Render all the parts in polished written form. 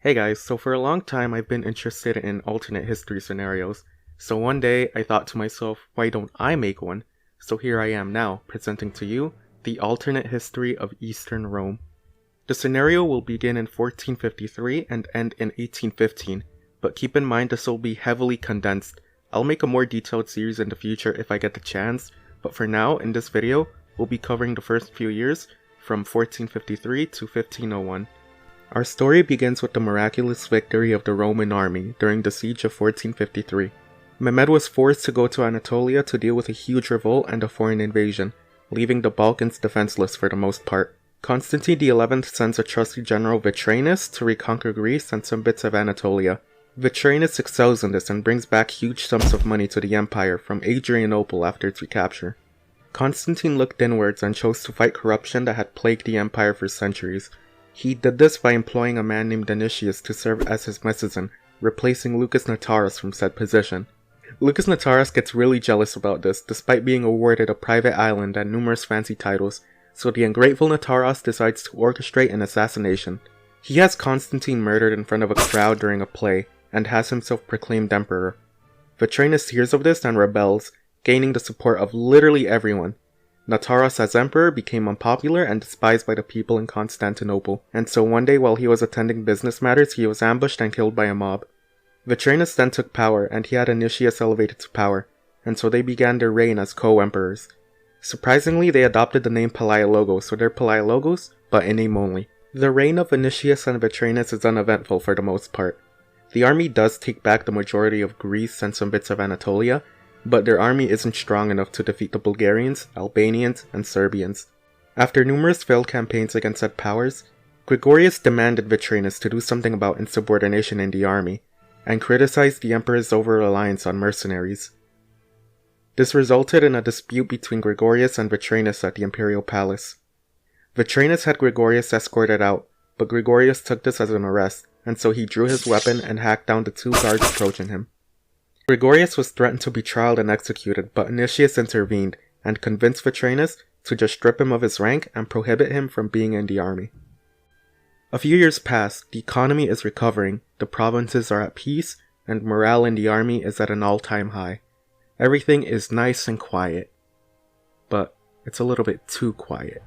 Hey guys, so for a long time I've been interested in alternate history scenarios. So one day I thought to myself, why don't I make one? So here I am now, presenting to you the alternate history of Eastern Rome. The scenario will begin in 1453 and end in 1815, but keep in mind this will be heavily condensed. I'll make a more detailed series in the future if I get the chance, but for now, in this video, we'll be covering the first few years from 1453 to 1501. Our story begins with the miraculous victory of the Roman army during the siege of 1453. Mehmed was forced to go to Anatolia to deal with a huge revolt and a foreign invasion, leaving the Balkans defenseless for the most part. Constantine XI sends a trusty general Vetranus to reconquer Greece and some bits of Anatolia. Vetranus excels in this and brings back huge sums of money to the empire from Adrianople after its recapture. Constantine looked inwards and chose to fight corruption that had plagued the empire for centuries. He did this by employing a man named Nicias to serve as his messaging, replacing Loukas Notaras from said position. Loukas Notaras gets really jealous about this, despite being awarded a private island and numerous fancy titles, so the ungrateful Notaras decides to orchestrate an assassination. He has Constantine murdered in front of a crowd during a play, and has himself proclaimed emperor. Vetranus hears of this and rebels, gaining the support of literally everyone. Notaras as emperor became unpopular and despised by the people in Constantinople, and so one day while he was attending business matters he was ambushed and killed by a mob. Vetranus then took power, and he had Nicias elevated to power, and so they began their reign as co-emperors. Surprisingly, they adopted the name Palaiologos, so they're Palaiologos, but in name only. The reign of Nicias and Vetranus is uneventful for the most part. The army does take back the majority of Greece and some bits of Anatolia, but their army isn't strong enough to defeat the Bulgarians, Albanians, and Serbians. After numerous failed campaigns against said powers, Gregorius demanded Vetranus to do something about insubordination in the army, and criticized the emperor's over-reliance on mercenaries. This resulted in a dispute between Gregorius and Vetranus at the imperial palace. Vetranus had Gregorius escorted out, but Gregorius took this as an arrest, and so he drew his weapon and hacked down the two guards approaching him. Gregorius was threatened to be trialed and executed, but Nicias intervened and convinced Vetranus to just strip him of his rank and prohibit him from being in the army. A few years pass, the economy is recovering, the provinces are at peace, and morale in the army is at an all-time high. Everything is nice and quiet, but it's a little bit too quiet.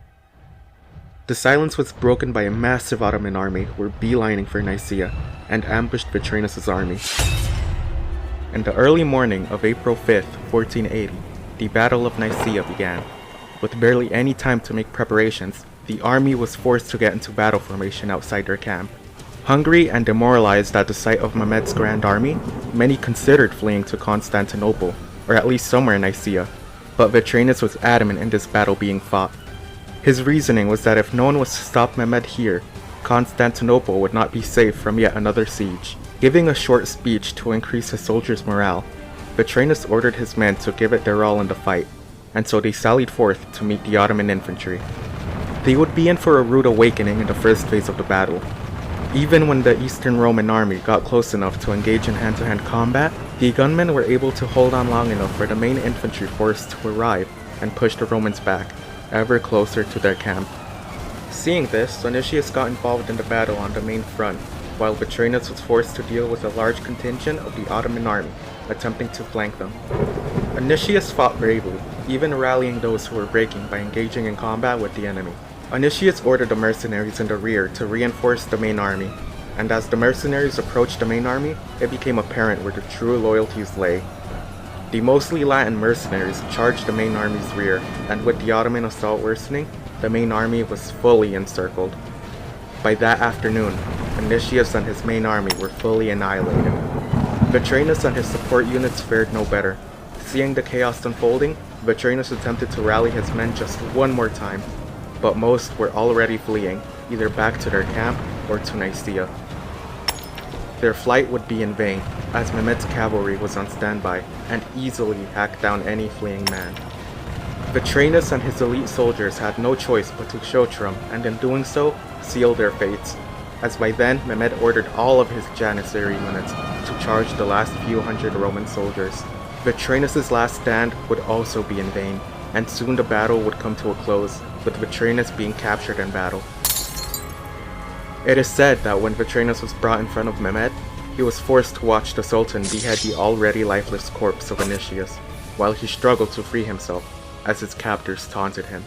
The silence was broken by a massive Ottoman army who were beelining for Nicaea and ambushed Vetranus' army. In the early morning of April 5th, 1480, the Battle of Nicaea began. With barely any time to make preparations, the army was forced to get into battle formation outside their camp. Hungry and demoralized at the sight of Mehmed's grand army, many considered fleeing to Constantinople, or at least somewhere in Nicaea, but Vetranus was adamant in this battle being fought. His reasoning was that if no one was to stop Mehmed here, Constantinople would not be safe from yet another siege. Giving a short speech to increase his soldiers' morale, Vetranus ordered his men to give it their all in the fight, and so they sallied forth to meet the Ottoman infantry. They would be in for a rude awakening in the first phase of the battle. Even when the Eastern Roman army got close enough to engage in hand-to-hand combat, the gunmen were able to hold on long enough for the main infantry force to arrive and push the Romans back, ever closer to their camp. Seeing this, Nicias got involved in the battle on the main front, while Vetranus was forced to deal with a large contingent of the Ottoman army, attempting to flank them. Nicias fought bravely, even rallying those who were breaking by engaging in combat with the enemy. Nicias ordered the mercenaries in the rear to reinforce the main army, and as the mercenaries approached the main army, it became apparent where the true loyalties lay. The mostly Latin mercenaries charged the main army's rear, and with the Ottoman assault worsening, the main army was fully encircled. By that afternoon, Nicias and his main army were fully annihilated. Vetranus and his support units fared no better. Seeing the chaos unfolding, Vetranus attempted to rally his men just one more time, but most were already fleeing, either back to their camp or to Nicaea. Their flight would be in vain, as Mehmed's cavalry was on standby and easily hacked down any fleeing man. Vetranus and his elite soldiers had no choice but to show Trum, and in doing so, seal their fates, as by then Mehmed ordered all of his Janissary units to charge the last few hundred Roman soldiers. Vetranus' last stand would also be in vain, and soon the battle would come to a close, with Vetranus being captured in battle. It is said that when Vetranus was brought in front of Mehmed, he was forced to watch the Sultan behead the already lifeless corpse of Anicius, while he struggled to free himself, as his captors taunted him.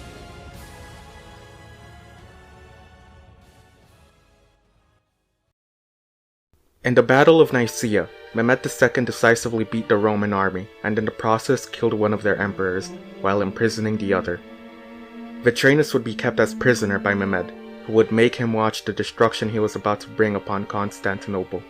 In the Battle of Nicaea, Mehmed II decisively beat the Roman army, and in the process killed one of their emperors, while imprisoning the other. Vetranus would be kept as prisoner by Mehmed, who would make him watch the destruction he was about to bring upon Constantinople.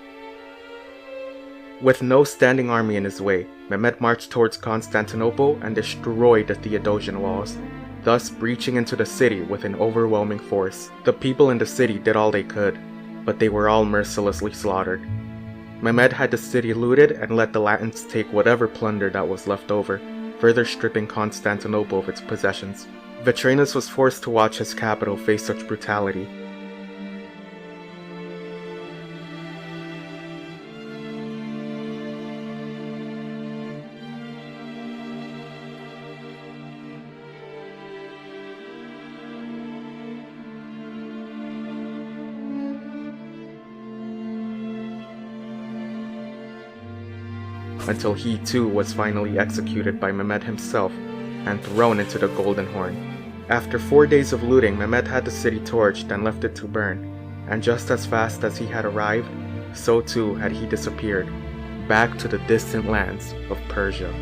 With no standing army in his way, Mehmed marched towards Constantinople and destroyed the Theodosian walls, thus breaching into the city with an overwhelming force. The people in the city did all they could, but they were all mercilessly slaughtered. Mehmed had the city looted and let the Latins take whatever plunder that was left over, further stripping Constantinople of its possessions. Vetranus was forced to watch his capital face such brutality. Until he too was finally executed by Mehmed himself and thrown into the Golden Horn. After 4 days of looting, Mehmed had the city torched and left it to burn, and just as fast as he had arrived, so too had he disappeared, back to the distant lands of Persia.